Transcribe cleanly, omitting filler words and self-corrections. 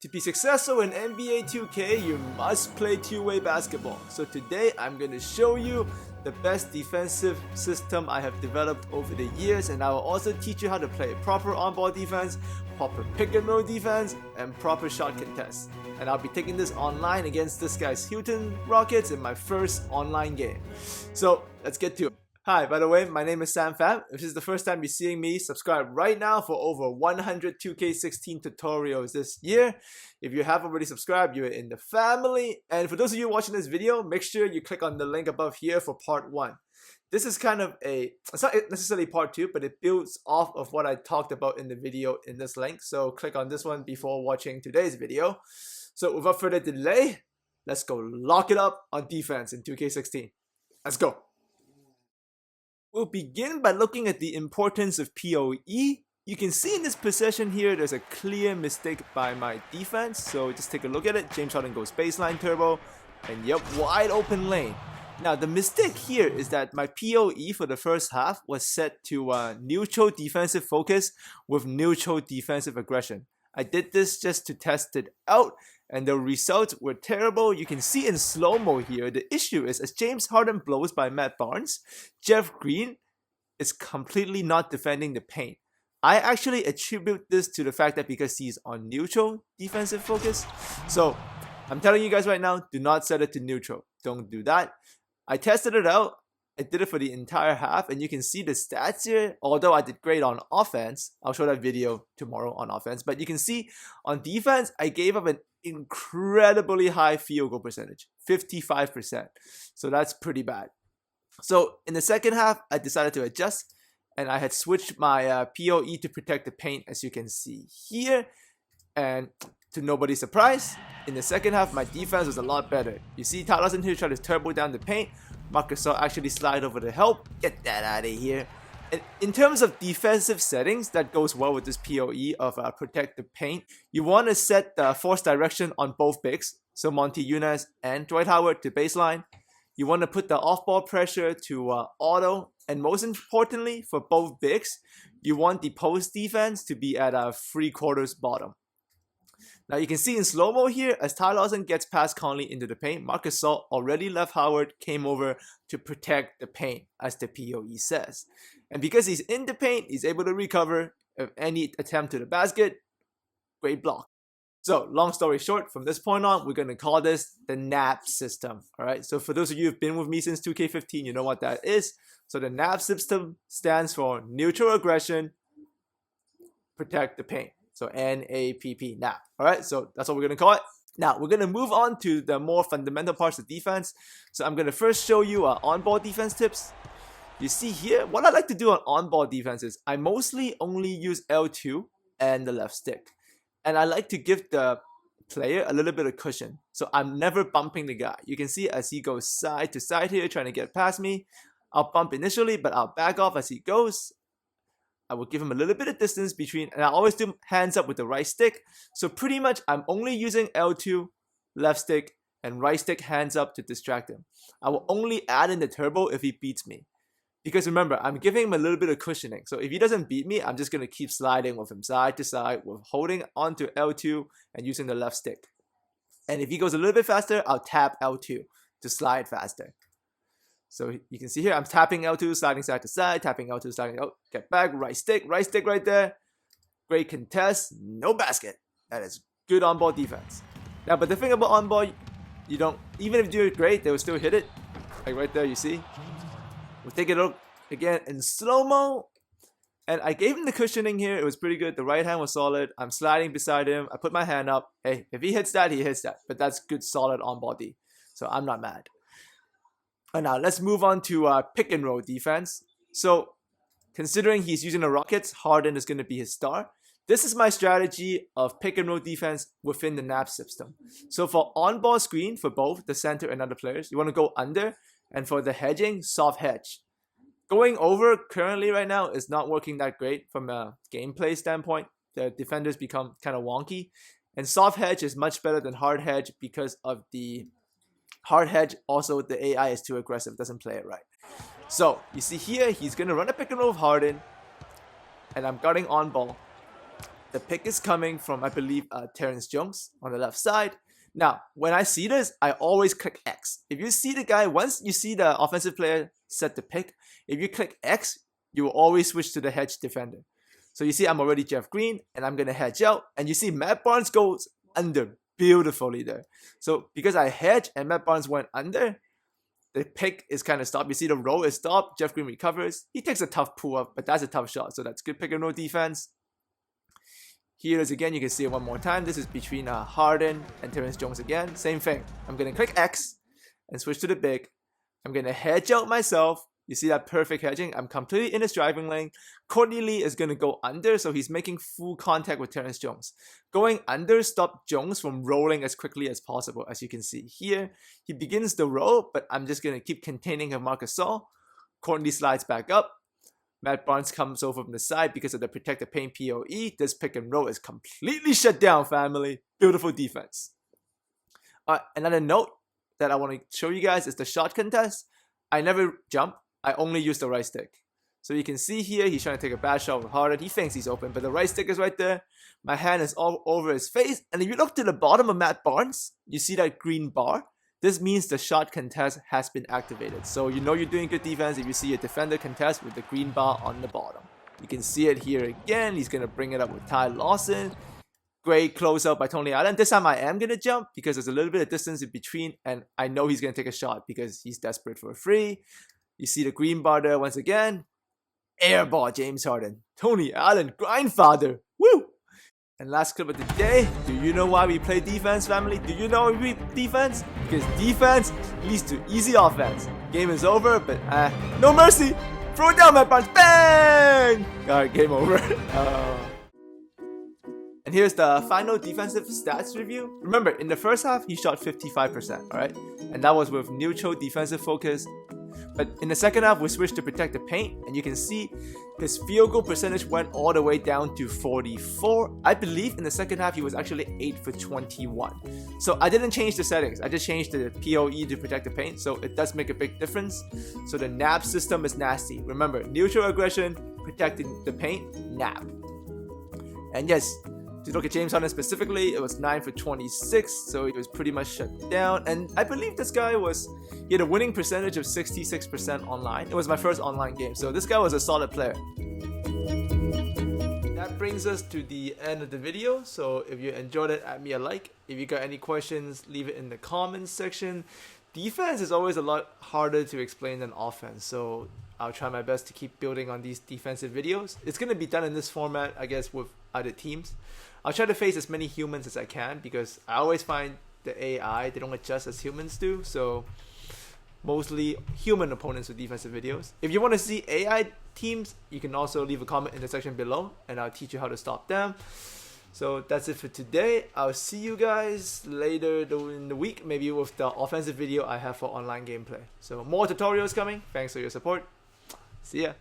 To be successful in NBA 2K, you must play two-way basketball. So today I'm going to show you the best defensive system I have developed over the years, and I will also teach you how to play proper on-ball defense, proper pick-and-roll defense, and proper shot contests. And I'll be taking this online against this guy's Houston Rockets in my first online game. So let's get to it. Hi, by the way, my name is Sam Pham. If this is the first time you're seeing me, subscribe right now for over 100 2K16 tutorials this year. If you have already subscribed, you're in the family. And for those of you watching this video, make sure you click on the link above here for part 1. This is kind of it's not necessarily part 2, but it builds off of what I talked about in the video in this link. So click on this one before watching today's video. So without further delay, let's go lock it up on defense in 2K16. Let's go. We'll begin by looking at the importance of PoE. You can see in this possession here, there's a clear mistake by my defense. So just take a look at it. James Harden goes baseline turbo, and yep, wide open lane. Now the mistake here is that my PoE for the first half was set to neutral defensive focus with neutral defensive aggression. I did this just to test it out, and the results were terrible. You can see in slow-mo here, the issue is as James Harden blows by Matt Barnes, Jeff Green is completely not defending the paint. I actually attribute this to the fact that because he's on neutral defensive focus. So I'm telling you guys right now, do not set it to neutral. Don't do that. I tested it out. I did it for the entire half, and you can see the stats here. Although I did great on offense, I'll show that video tomorrow on offense, but you can see on defense, I gave up an incredibly high field goal percentage, 55%. So that's pretty bad. So in the second half, I decided to adjust, and I had switched my PoE to protect the paint, as you can see here. And to nobody's surprise, in the second half, my defense was a lot better. You see Ty Lawson here try to turbo down the paint. Marcus actually slide over to help. Get that out of here. And in terms of defensive settings, that goes well with this PoE of protect the paint. You want to set the force direction on both bigs, so Monty Younes and Dwight Howard to baseline. You want to put the off-ball pressure to auto, and most importantly, for both bigs, you want the post defense to be at 3/4 bottom. Now you can see in slow-mo here, as Ty Lawson gets past Conley into the paint, Marcus Gasol already left Howard, came over to protect the paint, as the PoE says. And because he's in the paint, he's able to recover any attempt to the basket. Great block. So long story short, from this point on, we're going to call this the NAPP system. Alright, so for those of you who've been with me since 2K15, you know what that is. So the NAPP system stands for neutral aggression, protect the paint. So NAPP, NAPP. Alright, so that's what we're going to call it. Now, we're going to move on to the more fundamental parts of defense. So I'm going to first show you on-ball defense tips. You see here, what I like to do on-ball defense is I mostly only use L2 and the left stick. And I like to give the player a little bit of cushion. So I'm never bumping the guy. You can see as he goes side to side here, trying to get past me. I'll bump initially, but I'll back off as he goes. I will give him a little bit of distance between, and I always do hands up with the right stick. So pretty much I'm only using L2, left stick, and right stick hands up to distract him. I will only add in the turbo if he beats me. Because remember, I'm giving him a little bit of cushioning. So if he doesn't beat me, I'm just going to keep sliding with him side to side, with holding onto L2 and using the left stick. And if he goes a little bit faster, I'll tap L2 to slide faster. So you can see here, I'm tapping L2, sliding side to side, tapping L2, sliding, oh, get back, right stick right there. Great contest, no basket. That is good on-ball defense. Now, but the thing about on-ball, you don't, even if you do it great, they will still hit it. Like right there, you see. We'll take it up again in slow-mo. And I gave him the cushioning here. It was pretty good. The right hand was solid. I'm sliding beside him. I put my hand up. Hey, if he hits that, he hits that. But that's good, solid on-ball D. So I'm not mad. And now let's move on to pick and roll defense. So considering he's using the Rockets, Harden is going to be his star. This is my strategy of pick and roll defense within the NAPP system. So for on-ball screen for both the center and other players, you want to go under. And for the hedging, soft hedge. Going over currently right now is not working that great from a gameplay standpoint. The defenders become kind of wonky. And soft hedge is much better than hard hedge because of the hard hedge. Also, the AI is too aggressive, doesn't play it right. So you see here, he's going to run a pick and roll with Harden. And I'm guarding on ball. the pick is coming from, I believe, Terrence Jones on the left side. Now, when I see this, I always click X. If you see the guy, once you see the offensive player set the pick, if you click X, you will always switch to the hedge defender. So you see I'm already Jeff Green, and I'm going to hedge out. And you see Matt Barnes goes under beautifully there. So because I hedge and Matt Barnes went under, the pick is kind of stopped. You see the roll is stopped. Jeff Green recovers. He takes a tough pull up, but that's a tough shot. So that's good pick and roll defense. Here it is again. You can see it one more time. This is between Harden and Terrence Jones again. Same thing. I'm going to click X and switch to the big. I'm going to hedge out myself. You see that perfect hedging? I'm completely in his driving lane. Courtney Lee is going to go under, so he's making full contact with Terrence Jones. Going under stopped Jones from rolling as quickly as possible. As you can see here, he begins the roll, but I'm just going to keep containing him, Marc Gasol. Courtney slides back up. Matt Barnes comes over from the side because of the protect the paint POE. This pick and roll is completely shut down, family. Beautiful defense. Another note that I want to show you guys is the shot contest. I never jump. I only use the right stick. So you can see here, he's trying to take a bad shot with Harden. He thinks he's open, but the right stick is right there. My hand is all over his face. And if you look to the bottom of Matt Barnes, you see that green bar. This means the shot contest has been activated. So you know you're doing good defense if you see a defender contest with the green bar on the bottom. You can see it here again. He's going to bring it up with Ty Lawson. Great close up by Tony Allen. This time I am going to jump because there's a little bit of distance in between. And I know he's going to take a shot because he's desperate for a free. You see the green bar there once again. Air ball, James Harden. Tony Allen, grindfather. Woo! And last clip of the day. Do you know why we play defense, family? Do you know why we play defense? Because defense leads to easy offense. Game is over, but no mercy. Throw it down, Matt Barnes. Bang! Alright, game over. And here's the final defensive stats review. Remember, in the first half, he shot 55%, alright? And that was with neutral defensive focus. But in the second half, we switched to protect the paint, and you can see his field goal percentage went all the way down to 44. I believe in the second half, he was actually 8 for 21. So I didn't change the settings. I just changed the POE to protect the paint, so it does make a big difference. So the NAPP system is nasty. Remember, neutral aggression, protecting the paint, NAPP. And yes, to look at James Harden specifically, it was 9 for 26, so he was pretty much shut down. And I believe this guy he had a winning percentage of 66% online. It was my first online game, so this guy was a solid player. That brings us to the end of the video, so if you enjoyed it, add me a like. If you got any questions, leave it in the comments section. Defense is always a lot harder to explain than offense, so I'll try my best to keep building on these defensive videos. It's going to be done in this format, I guess, with other teams. I'll try to face as many humans as I can because I always find the AI, they don't adjust as humans do, so mostly human opponents with defensive videos. If you want to see AI teams, you can also leave a comment in the section below and I'll teach you how to stop them. So that's it for today. I'll see you guys later in the week, maybe with the offensive video I have for online gameplay. So more tutorials coming. Thanks for your support. See ya.